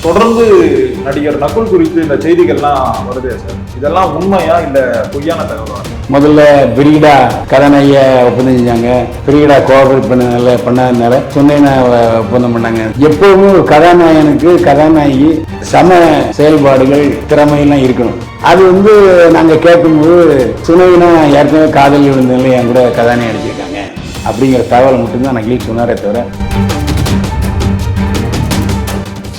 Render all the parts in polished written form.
தொடர்ந்து நடிகர் நகுல் குறித்து இந்த செய்திகள்லாம் வருதே சார், இதெல்லாம் உண்மையா இல்ல பொய்யான தகவலா? முதல்ல பிரீடா கதாநாயகியை ஒப்பந்தம் செஞ்சாங்க. பிரீடா கோஆபரேட் பண்ணதுனால சொன்னேன்னா ஒப்பந்தம் பண்ணாங்க. எப்பவுமே ஒரு கதாநாயகனுக்கு கதாநாயகி சம செயல்பாடுகள் திறமையெல்லாம் இருக்கணும். அது நாங்கள் கேட்கும்போது சுனைனா ஏற்கனவே காதல் விழுந்ததுல என் கூட கதாநாயகி அடிச்சிருக்காங்க அப்படிங்கிற தகவலை மட்டும்தான் நகில் சொன்னாரே தவிர.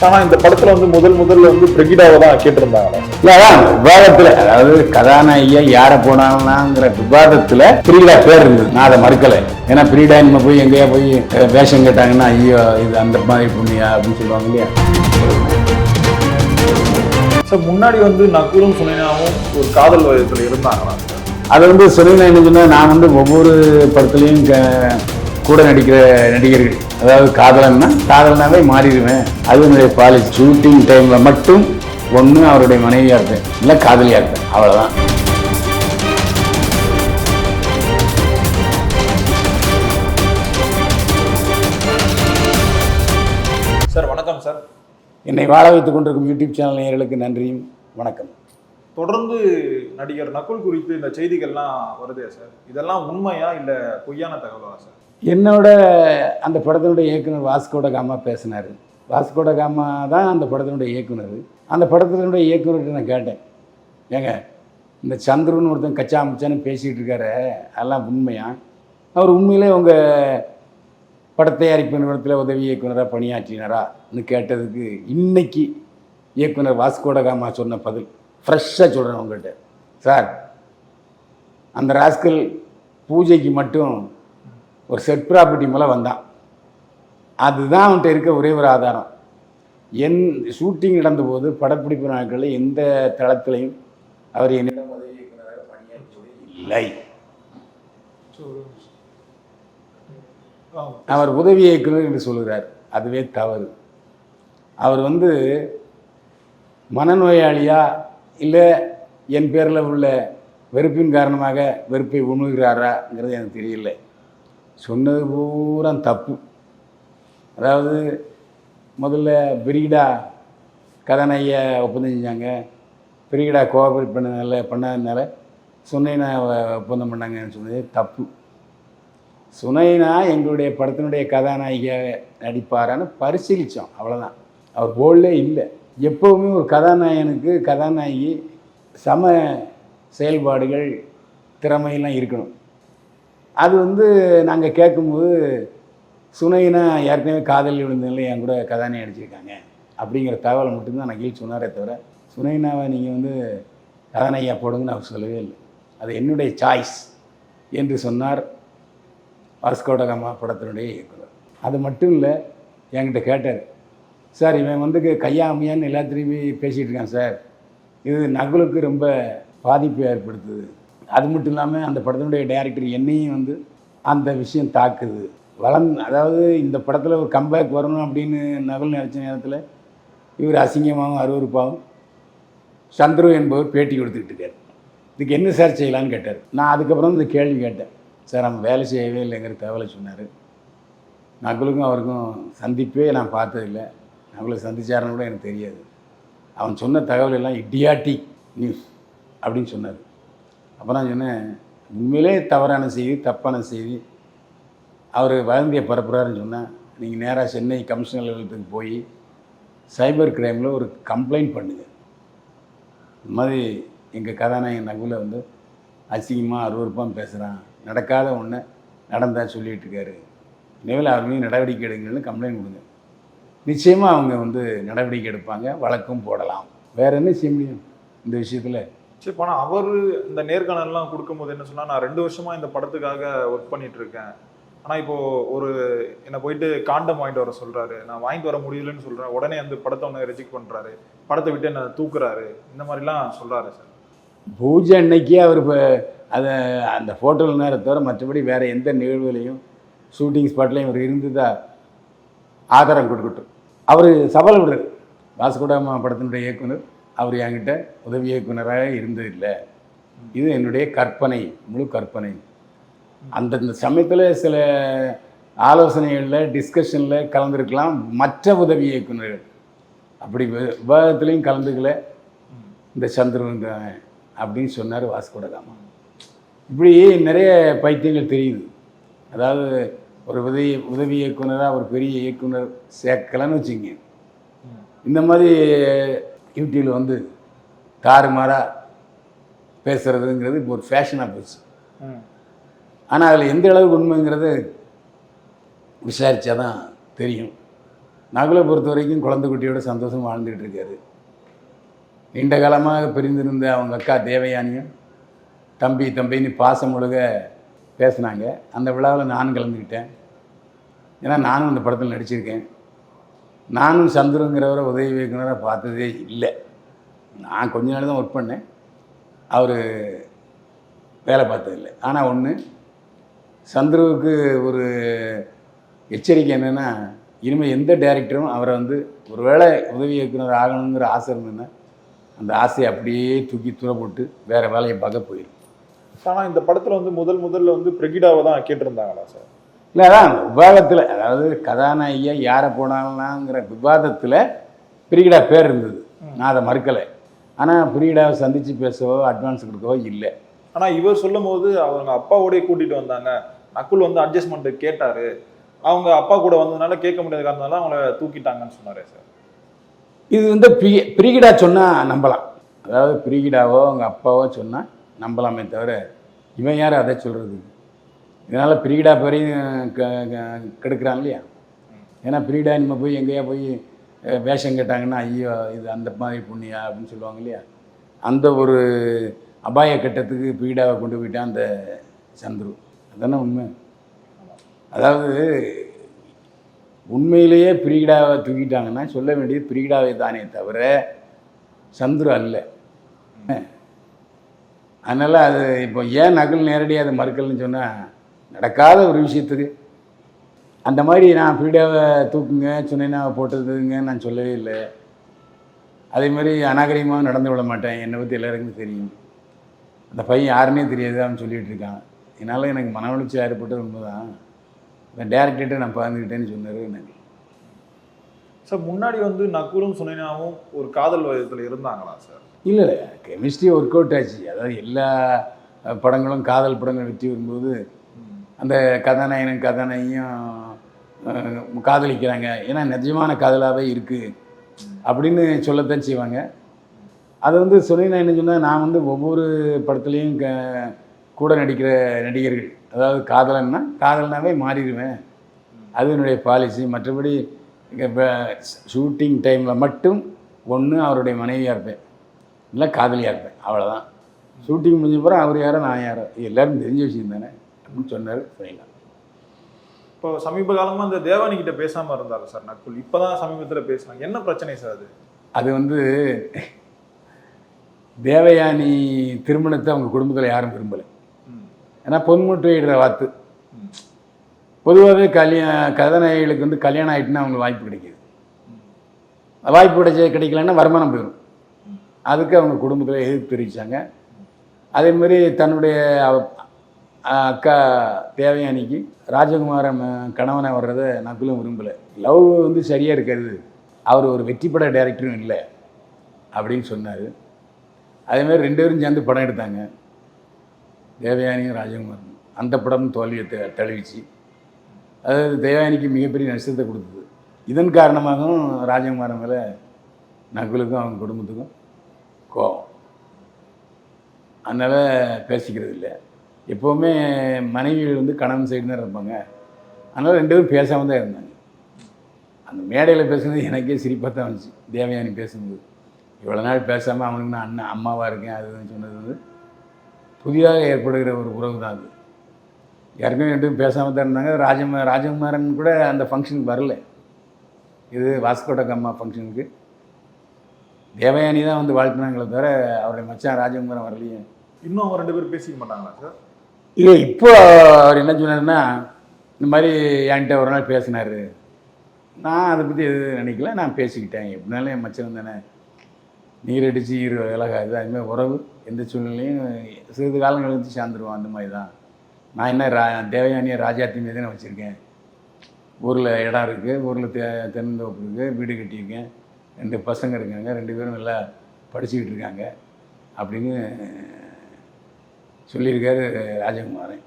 ஆனா இந்த படத்துல முதல்ல பிரகிடாவை தான் கேட்டிருந்தாங்க. அதான் விவாதத்துல, அதாவது கதாநாயகியா யாரை போனாங்களாங்கிற விவாதத்துல பிரீடா பேர் இருந்தது. நான் அதை மறுக்கலை. ஏன்னா பிரீடா நம்ம போய் எங்கேயா போய் வேஷம் கேட்டாங்கன்னா ஐயோ இது அந்த மாதிரி பொண்ணியா அப்படின்னு சொல்லுவாங்க இல்லையா. சார் முன்னாடி நகுலும் சுனைனாவும் ஒரு காதல் வயதுல இருந்தாங்களா? அது சுனைனா என்ன சொன்னா, நான் ஒவ்வொரு படத்துலையும் கூட நடிக்கிற நடிகர்கள், அதாவது காதலனாவே மாறிடுவேன். அது என்னுடைய பாலிசி. ஷூட்டிங் டைம்ல மட்டும் ஒன்று அவருடைய மனைவியா இருப்பேன், இல்லை காதலியா இருப்பேன், அவ்வளவுதான். சார் வணக்கம் சார். என்னை வாழ வைத்துக் கொண்டிருக்கும் யூடியூப் சேனல் நேயர்களுக்கு நன்றியும் வணக்கம். தொடர்ந்து நடிகர் நகுல் குறித்து இந்த செய்திகள்லாம் வருதே சார், இதெல்லாம் உண்மையா இல்ல பொய்யான தகவலா சார்? என்னோட அந்த படத்தினுடைய இயக்குனர் வாஸ்கோட காமா பேசினார். வாஸ்கோட காமா தான் அந்த படத்தினுடைய இயக்குனர். அந்த படத்தினுடைய இயக்குனர்கிட்ட நான் கேட்டேன், ஏங்க இந்த சந்துருன்னு ஒருத்தன் கச்சா மிச்சான்னு பேசிகிட்டு இருக்காரு, அதெல்லாம் உண்மையா? அவர் உண்மையிலே உங்கள் படத்தயாரிப்பு நிறுவனத்தில் உதவி இயக்குனராக பணியாற்றினாரான்னு கேட்டதுக்கு இன்னைக்கு இயக்குனர் வாஸ்கோட காமா சொன்ன பதில் ஃப்ரெஷ்ஷாக சொல்கிறேன் உங்கள்கிட்ட. சார், அந்த ராஸ்கல் பூஜைக்கு மட்டும் ஒரு செட் ப்ராப்பர்ட்டி மேலே வந்தான். அதுதான் அவன்கிட்ட இருக்க ஒரே ஒரு ஆதாரம். என் ஷூட்டிங் நடந்தபோது படப்பிடிப்பு நாட்களில் எந்த தளத்திலையும் அவர் என்னிடம் உதவி இயக்குனராக பணியாற்றுவது இல்லை. அவர் உதவி இயக்குனர் என்று சொல்கிறார், அதுவே தவறு. அவர் மனநோயாளியா இல்லை என் பேரில் உள்ள வெறுப்பின் காரணமாக வெறுப்பை உண்ணுகிறாராங்கிறது எனக்கு தெரியல. சொன்னது பூரா தப்பு. அதாவது முதல்ல பிரீடா கதாநாயகியை ஒப்பந்தம் செஞ்சாங்க. பிரீடா கோஆபரேட் பண்ணதுனால சுனைனா ஒப்பந்தம் பண்ணாங்கன்னு சொன்னது தப்பு. சுனைனா எங்களுடைய படத்தினுடைய கதாநாயகியாக நடிப்பாரான்னு பரிசீலித்தோம், அவ்வளோதான். அவர் போல்லே இல்லை. எப்போவுமே ஒரு கதாநாயகனுக்கு கதாநாயகி சம செயல்பாடுகள் திறமையெல்லாம் இருக்கணும். அது நாங்கள் கேட்கும்போது சுனைனா ஏற்கனவே காதல் விழுந்ததுல என் கூட கதாநாயகி அடிச்சிருக்காங்க அப்படிங்கிற தகவலை மட்டும்தான் நகில் சொன்னாரே தவிர சுனைனாவை நீங்கள் கதாநாயகியாக போடுங்கன்னு அவர் சொல்லவே இல்லை. அது என்னுடைய சாய்ஸ் என்று சொன்னார் வாஸ்கோட காமா படத்தினுடைய இயக்குனர். அது மட்டும் இல்லை, என்கிட்ட கேட்டார், சார் இவன் கையா அம்மையான்னு எல்லாத்துலேயுமே பேசிகிட்டு இருக்கான் சார், இது நகுலுக்கு ரொம்ப பாதிப்பு ஏற்படுத்துது. அது மட்டும் இல்லாமல் அந்த படத்தினுடைய டைரக்டர் என்னையும் அந்த விஷயம் தாக்குது. அதாவது இந்த படத்தில் ஒரு கம்பேக் வரணும் அப்படின்னு நகுல் நினச்ச நேரத்தில் இவர் அசிங்கமாகவும் அருவருப்பாகவும் சந்துரு என்பவர் பேட்டி கொடுத்துக்கிட்டு இருக்கார். இதுக்கு என்ன சார் செய்யலான்னு கேட்டார். நான் அதுக்கப்புறம் இந்த கேள்வி கேட்டேன், சார் அவன் வேலை செய்யவே இல்லைங்கிற தகவலை சொன்னார். நகுலுக்கும் அவருக்கும் சந்திப்பே நான் பார்த்ததில்லை, நகுலை சந்திச்சாருன்னு கூட எனக்கு தெரியாது. அவன் சொன்ன தகவல் எல்லாம் இடியாட்டிக் நியூஸ் அப்படின்னு சொன்னார். அப்போ நான் சொன்னேன், உண்மையிலே தவறான செய்தி, தப்பான செய்தி அவர் வதந்தியை பரப்புகிறாருன்னு சொன்னால் நீங்கள் நேராக சென்னை கமிஷனர் அலுவலகத்துக்கு போய் சைபர் கிரைமில் ஒரு கம்ப்ளைண்ட் பண்ணுங்கள். இந்த மாதிரி எங்கள் கதாநாயகன் நகுலை அசிங்கமாக அருவருப்பாக பேசுகிறான், நடக்காத ஒன்று நடந்தால் சொல்லிகிட்டு இருக்காரு, இனிமேல் அவர் மீது நடவடிக்கை எடுங்கன்னு கம்ப்ளைண்ட் கொடுங்க. நிச்சயமாக அவங்க நடவடிக்கை எடுப்பாங்க, வழக்கும் போடலாம். வேறு என்ன செய்ய முடியும் இந்த விஷயத்தில்? சரி, ஆனால் அவர் இந்த நேர்காணல்லாம் கொடுக்கும்போது என்ன சொன்னால், நான் 2 வருஷமாக இந்த படத்துக்காக ஒர்க் பண்ணிட்டு இருக்கேன், ஆனால் இப்போது என்னை போயிட்டு காண்டம் வாங்கிட்டு வர சொல்கிறாரு, நான் வாங்கிட்டு வர முடியலன்னு சொல்கிறேன், உடனே படத்தை ரிஜெக்ட் பண்ணுறாரு, படத்தை விட்டு என்னை தூக்குறாரு, இந்த மாதிரிலாம் சொல்கிறாரு சார். பூஜை அன்னைக்கே அவர் இப்போ அதை அந்த ஃபோட்டோவில் நேரம் தவிர மற்றபடி வேறு எந்த நிகழ்வுகளையும் ஷூட்டிங் ஸ்பாட்லேயும் அவர் இருந்ததா ஆதாரம் கொடுக்கட்டும். அவர் சவால் விடுறாரு. வாஸ்கோடாமா படத்தினுடைய இயக்குனர் அவர் என்கிட்ட உதவி இயக்குனராக இருந்ததில்லை, இது என்னுடைய கற்பனை, முழு கற்பனை. அந்தந்த சமயத்தில் சில ஆலோசனைகளில் டிஸ்கஷனில் கலந்துருக்கலாம் மற்ற உதவி இயக்குநர்கள். அப்படி விவாதத்துலேயும் கலந்துக்கல இந்த சந்திரன் அப்படின்னு சொன்னார் வாஸ்கோட காமா. இப்படி நிறைய பைத்தியங்கள் தெரியுது. அதாவது ஒரு உதவி இயக்குனராக ஒரு பெரிய இயக்குனர் சேர்க்கலன்னு வச்சுங்க, இந்த மாதிரி யூடியூப்பில் வந்து தாறுமாறாக பேசுகிறதுங்கிறது இப்போ ஒரு ஃபேஷனாக போச்சு. ஆனால் அதில் எந்த அளவுக்கு உண்மைங்கிறது விசாரித்தா தான் தெரியும். நகுலை பொறுத்த வரைக்கும் குழந்தை குட்டியோட சந்தோஷம் வாழ்ந்துகிட்டு இருக்காரு. நீண்ட காலமாக பிரிந்திருந்த அவங்க அக்கா தேவயானியும் தம்பின்னு பாசம் முழுக பேசினாங்க. அந்த விழாவில் நானும் கலந்துக்கிட்டேன். ஏன்னா நானும் அந்த படத்தில் நடிச்சிருக்கேன். நானும் சந்துருங்கிறவரை உதவி இயக்குனராக பார்த்ததே இல்லை. நான் கொஞ்ச நாள் தான் ஒர்க் பண்ணேன், அவர் வேலை பார்த்ததில்லை. ஆனால் ஒன்று, சந்துருவுக்கு ஒரு எச்சரிக்கை என்னென்னா, இனிமேல் எந்த டைரக்டரும் அவரை வந்து ஒரு வேளை உதவி இயக்குனர் ஆகணுங்கிற ஆசை இருந்ததுன்னா அந்த ஆசையை அப்படியே தூக்கி தூர போட்டு வேறு வேலையை பார்க்க போயிடும். ஆனால் இந்த படத்தில் வந்து முதல்ல வந்து பிரகிடாவை தான் கேட்டிருந்தாங்களா சார்? இல்லை, அதான் விவாதத்தில், அதாவது கதாநாயகியா யாரை போனாங்களாங்கிற விவாதத்தில் பிரிகிடா பேர் இருந்தது. நான் அதை மறுக்கலை. ஆனால் பிரிகிடாவை சந்தித்து பேசவோ அட்வான்ஸ் கொடுக்கவோ இல்லை. ஆனால் இவர் சொல்லும் போது அவங்க அப்பாவோடய கூட்டிகிட்டு வந்தாங்க, நக்குல் வந்து அட்ஜஸ்ட்மெண்ட்டு கேட்டார், அவங்க அப்பா கூட வந்ததுனால கேட்க முடியாத காரணத்தால அவங்கள தூக்கிட்டாங்கன்னு சொன்னாரே சார். இது வந்து பிரிகிடா சொன்னால் நம்பலாம். அதாவது பிரிகிடாவோ அவங்க அப்பாவோ சொன்னால் நம்பலாமே தவிர இவன் யார் அதை சொல்கிறது? இதனால் பிரிகிடா பேரையும் கெடுக்கிறான் இல்லையா? ஏன்னா பிரிகிடா நம்ம போய் எங்கேயா போய் வேஷம் கேட்டாங்கன்னா ஐயோ இது அந்த மாதிரி புண்ணியா அப்படின்னு சொல்லுவாங்க இல்லையா? அந்த ஒரு அபாய கட்டத்துக்கு பிரிகிடாவை கொண்டு போயிட்டான் அந்த சந்துரு. அதுதானே உண்மை. அதாவது உண்மையிலேயே பிரிகிடாவை தூக்கிட்டாங்கன்னா சொல்ல வேண்டியது பிரிகிடாவை தானே தவிர சந்துரு அல்ல. அதனால் அது இப்போ ஏன் நகுல் நேரடியாக அதை மறுக்கலன்னு சொன்னால் நடக்காத ஒரு விஷயத்துக்கு அந்த மாதிரி நான் பிரிகிடாவை தூக்குங்க சொன்னேன்னா போட்டதுங்க நான் சொல்லவே இல்லை. அதே மாதிரி அநாகரிகமாக நடந்து விட மாட்டேன். என்னை பற்றி எல்லாருக்குமே தெரியும். அந்த பையன் யாருன்னே தெரியாது, அவன் சொல்லிகிட்டு இருக்கான். என்னால் எனக்கு மன உளைச்சி ஏற்பட்டது உண்மைதான். இந்த டேரக்டர்கிட்ட நான் பகிர்ந்துக்கிட்டேன்னு சொன்னார் எனக்கு. சார் முன்னாடி வந்து நக்குலும் சுனைனாவும் ஒரு காதல் வயதில் இருந்தாங்களா சார்? இல்லை, கெமிஸ்ட்ரி ஒர்க் அவுட் ஆச்சு. அதாவது எல்லா படங்களும் காதல் படங்கள் வெற்றி வரும்போது அந்த கதாநாயகியும் காதலிக்கிறாங்க. ஏன்னா நிஜமான காதலாகவே இருக்குது அப்படின்னு சொல்லத்தான் செய்வாங்க. அது வந்து சுனைனா என்ன சொன்னால், நான் வந்து ஒவ்வொரு படத்துலேயும் கூட நடிக்கிற நடிகர்கள், அதாவது காதல்னாவே மாறிடுவேன். அது என்னுடைய பாலிசி. மற்றபடி ஷூட்டிங் டைமில் மட்டும் ஒன்று அவருடைய மனைவியாக இருப்பேன், இல்லை காதலியாக இருப்பேன், அவ்வளோதான். ஷூட்டிங் முடிஞ்ச பிறகு அவர் யாரோ நான் யாரோ எல்லோரும் தெரிஞ்ச விஷயம் தானே அப்படின்னு சொன்னார் சுனைனா. இப்போ சமீப காலமாக அந்த தேவானிக்கிட்ட பேசாமல் இருந்தார் சார் நக்குல். இப்போ தான் சமீபத்தில் பேசுனாங்க. என்ன பிரச்சனை சார் அது? அது வந்து தேவயானி திருமணத்தை அவங்க குடும்பத்தில் யாரும் விரும்பலை. ஏன்னா பொன்முட்டையிடுற வாத்து. பொதுவாகவே கதாநாயகிகளுக்கு வந்து கல்யாணம் ஆகிட்டுன்னா அவங்களுக்கு வாய்ப்பு கிடைக்கிது. வாய்ப்பு கிடைக்கலன்னா வருமானம் போயிடும். அதுக்கு அவங்க குடும்பத்தில் எதிர்ப்பு தெரிவித்தாங்க. அதேமாதிரி தன்னுடைய அக்கா தேவயானிக்கு ராஜகுமாரன் கணவனை வர்றதை நக்குலும் விரும்பலை. லவ் வந்து சரியாக இருக்காது, அவர் ஒரு வெற்றிப்பட டைரக்டரும் இல்லை அப்படின்னு சொன்னார். அதேமாதிரி 2 பேரும் சேர்ந்து படம் எடுத்தாங்க, தேவயானியும் ராஜகுமாரன். அந்த படம் தோல்வியை தழுவிச்சு. அதாவது தேவயானிக்கு மிகப்பெரிய நஷ்டத்தை கொடுத்தது. இதன் காரணமாகவும் ராஜகுமாரன் மேலே நகுலுக்கும் அவங்க குடும்பத்துக்கும் கோபம். அதனால் பேசிக்கிறது இல்லை. எப்போவுமே மனைவிகள் வந்து கணவன் சைடு தான் இருப்பாங்க. அதனால் 2 பேரும் பேசாமல் தான் இருந்தாங்க. அந்த மேடையில் பேசுனது எனக்கே சிரிப்பாக தான் வந்துச்சு. தேவயானி பேசும்போது இவ்வளோ நாள் பேசாமல் அவனுக்கு நான் அம்மாவாக இருக்கேன் அதுன்னு சொன்னது வந்து புதிதாக ஏற்படுகிற ஒரு உறவு தான் அது. யாருக்கும் 2 பேரும் பேசாமல் தான் இருந்தாங்க. ராஜகுமாரன் கூட அந்த ஃபங்க்ஷனுக்கு வரல. இது வாஸ்கோட காமா ஃபங்க்ஷனுக்கு தேவயானி தான் வந்து வாழ்த்துனாங்களே தவிர அவருடைய மச்சான் ராஜகுமாரன் வரலையே. இன்னும் அவங்க 2 பேரும் பேசிக்க மாட்டாங்களா சார்? இல்லை, இப்போ அவர் என்ன சொன்னார்னா, இந்த மாதிரி என்கிட்ட ஒரு நாள் பேசினார். நான் அதை பற்றி எதுவும் நினைக்கல, நான் பேசிக்கிட்டேன். எப்படினாலும் என் மச்சன் தானே, நீர் அடித்து விலகாது. அதுமாதிரி உறவு எந்த சூழ்நிலையும் சிறிது காலங்கள் கழித்து சேர்ந்துருவோம். அந்த மாதிரி தான். நான் என்ன தேவயானியை ராஜாத்தி மீது தானே வச்சுருக்கேன். ஊரில் இடம் இருக்குது, ஊரில் தென்னந்தோப்பு இருக்குது, வீடு கட்டியிருக்கேன். 2 பசங்க இருக்காங்க, 2 பேரும் நல்லா படிச்சுக்கிட்டு இருக்காங்க அப்படின்னு சொல்லியிருக்காரு ராஜகுமாரன்.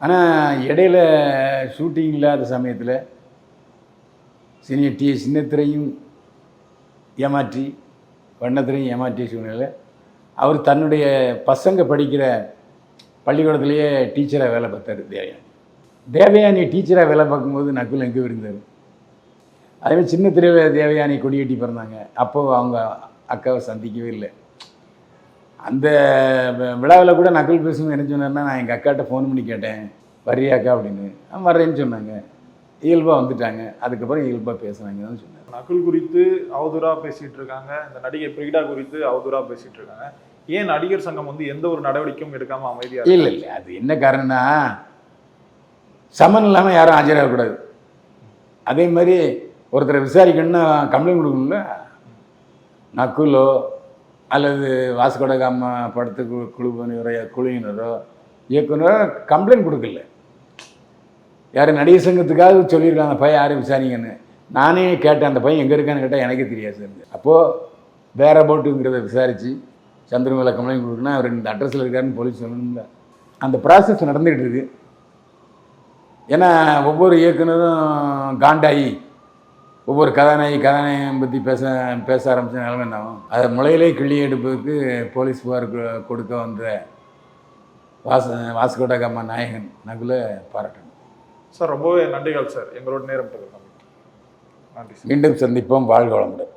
ஆனால் இடையில ஷூட்டிங் இல்லாத சமயத்தில் சின்னத்திரையும் ஏமாற்றி வண்ணத்திரையும் ஏமாற்றிய சூழ்நிலை அவர் தன்னுடைய பசங்க படிக்கிற பள்ளிக்கூடத்துலேயே டீச்சராக வேலை பார்த்தார் தேவயானி டீச்சராக வேலை பார்க்கும்போது நக்குல் எங்கே இருந்தார். அதேமாதிரி சின்னத்திரையில் தேவயானி கொடியேட்டி பிறந்தாங்க. அப்போது அவங்க அக்காவை சந்திக்கவே இல்லை. அந்த விழாவில் கூட நக்குல் பேசும்போது என்ன சொன்னார்னா, நான் எங்கள் அக்காட்ட ஃபோன் பண்ணி கேட்டேன் வர்றியாக்கா அப்படின்னு. வர்றேன்னு சொன்னாங்க. இயல்பாக வந்துட்டாங்க. அதுக்கப்புறம் இயல்பாக பேசுனாங்கன்னு சொன்னார். நகுல் குறித்து அவதூறா பேசிட்டு இருக்காங்க, இந்த நடிகை பிரீடா குறித்து அவதூறா பேசிட்டு இருக்காங்க. ஏன் நடிகர் சங்கம் வந்து எந்த ஒரு நடவடிக்கையும் எடுக்காம அமைதியா இருக்கு? இல்லை அது என்ன காரணம்னா, சமன் இல்லாமல் யாரும் ஆஜராகக்கூடாது. அதே மாதிரி ஒருத்தரை விசாரிக்கணும்னா கம்ப்ளைண்ட் கொடுக்கணும்ல. நக்குலோ அல்லது வாஸ்கோட காமா படத்துக்கு குழுவினரோ இயக்குனரோ கம்ப்ளைண்ட் கொடுக்கல. யார் நடிகர் சங்கத்துக்காக சொல்லியிருக்காங்க அந்த பையன் யாரும் விசாரிங்கன்னு. நானே கேட்டேன், அந்த பையன் எங்கே இருக்கான்னு கேட்டால் எனக்கே தெரியாது சார். அப்போது வேற போட்டுங்கிறத விசாரித்து சந்திரமேல கம்ப்ளைண்ட் கொடுக்குன்னா அவர் இந்த அட்ரஸில் இருக்காருன்னு போலீஸ் சொல்லணும்ல. அந்த ப்ராசஸ் நடந்துகிட்டு இருக்கு. ஏன்னா ஒவ்வொரு இயக்குனரும் காண்டாகி ஒவ்வொரு கதாநாயகம் பற்றி பேச ஆரம்பித்த நிலைமை என்ன ஆகும்? அதை முளையிலே கிள்ளி எடுப்பதற்கு போலீஸ் புகார் கொடுக்க வந்த வாஸ்கோட காமா நாயகன் நகுலை பாராட்டணும் சார். ரொம்பவே நன்றிகள் சார், எங்களோட நேரம் நன்றி. மீண்டும் சந்திப்போம். வாழ்க வளமுடன்.